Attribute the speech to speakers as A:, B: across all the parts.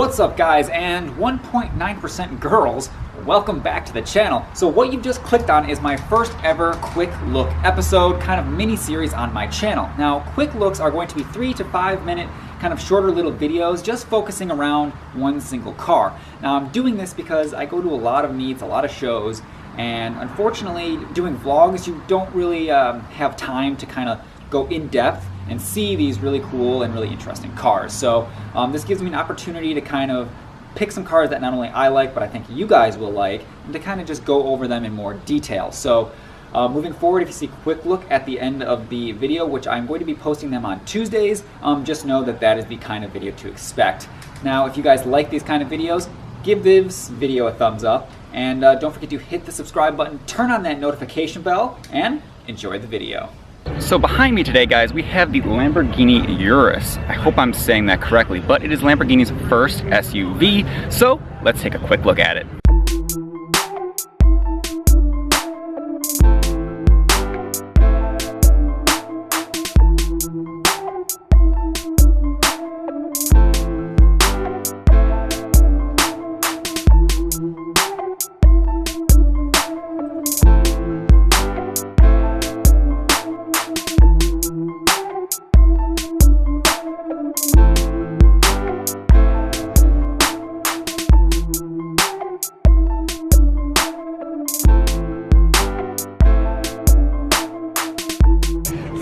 A: What's up guys and 1.9% girls, welcome back to the channel. So what you've just clicked on is my first ever quick look episode, kind of mini series on my channel. Now quick looks are going to be 3 to 5 minute kind of shorter little videos just focusing around one single car. Now I'm doing this because I go to a lot of meets, a lot of shows, and unfortunately doing vlogs you don't really have time to kind of go in depth and see these really cool and really interesting cars. So this gives me an opportunity to kind of pick some cars that not only I like, but I think you guys will like, and to kind of just go over them in more detail. So moving forward, if you see quick look at the end of the video, which I'm going to be posting them on Tuesdays, just know that that is the kind of video to expect. Now, if you guys like these kind of videos, give this video a thumbs up, and don't forget to hit the subscribe button, turn on that notification bell, and enjoy the video. So behind me today, guys, we have the Lamborghini Urus. I hope I'm saying that correctly, but it is Lamborghini's first SUV, so let's take a quick look at it.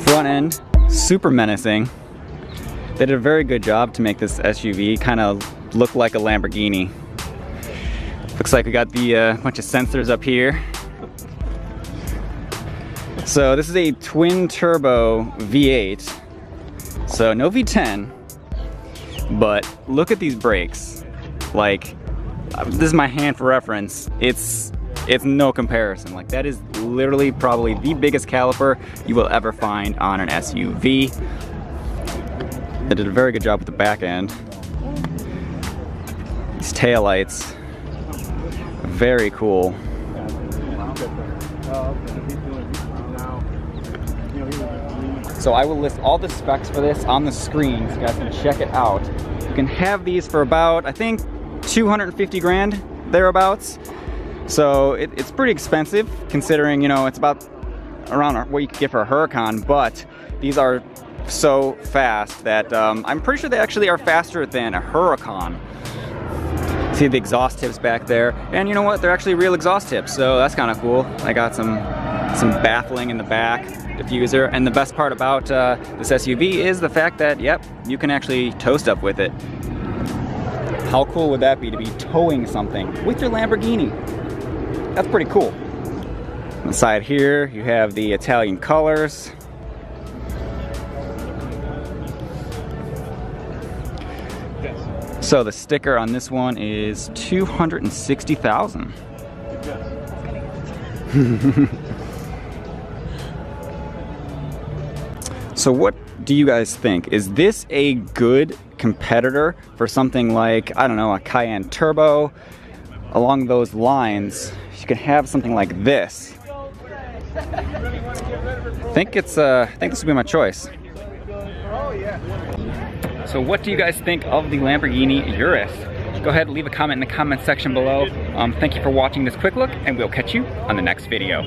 A: Front end, super menacing. They did a very good job to make this SUV kind of look like a Lamborghini. Looks like we got the bunch of sensors up here. So this is a twin turbo V8, so no V10, but look at these brakes. Like, this is my hand for reference. It's no comparison. Like, that is literally probably the biggest caliper you will ever find on an SUV. They did a very good job with the back end. These taillights, very cool. So I will list all the specs for this on the screen so you guys can check it out. You can have these for about, I think, 250 grand, thereabouts. So it's pretty expensive considering, you know, it's about around what you could get for a Huracan, but these are so fast that I'm pretty sure they actually are faster than a Huracan. See the exhaust tips back there, and you know what? They're actually real exhaust tips, so that's kind of cool. I got some baffling in the back, diffuser, and the best part about this SUV is the fact that, yep, you can actually tow stuff with it. How cool would that be to be towing something with your Lamborghini? That's pretty cool. On the side here, you have the Italian colors. So the sticker on this one is $260,000. So what do you guys think? Is this a good competitor for something like, I don't know, a Cayenne Turbo? Along those lines, you can have something like this. I think this would be my choice. So what do you guys think of the Lamborghini Urus? Go ahead and leave a comment in the comment section below. Thank you for watching this quick look, and we'll catch you on the next video.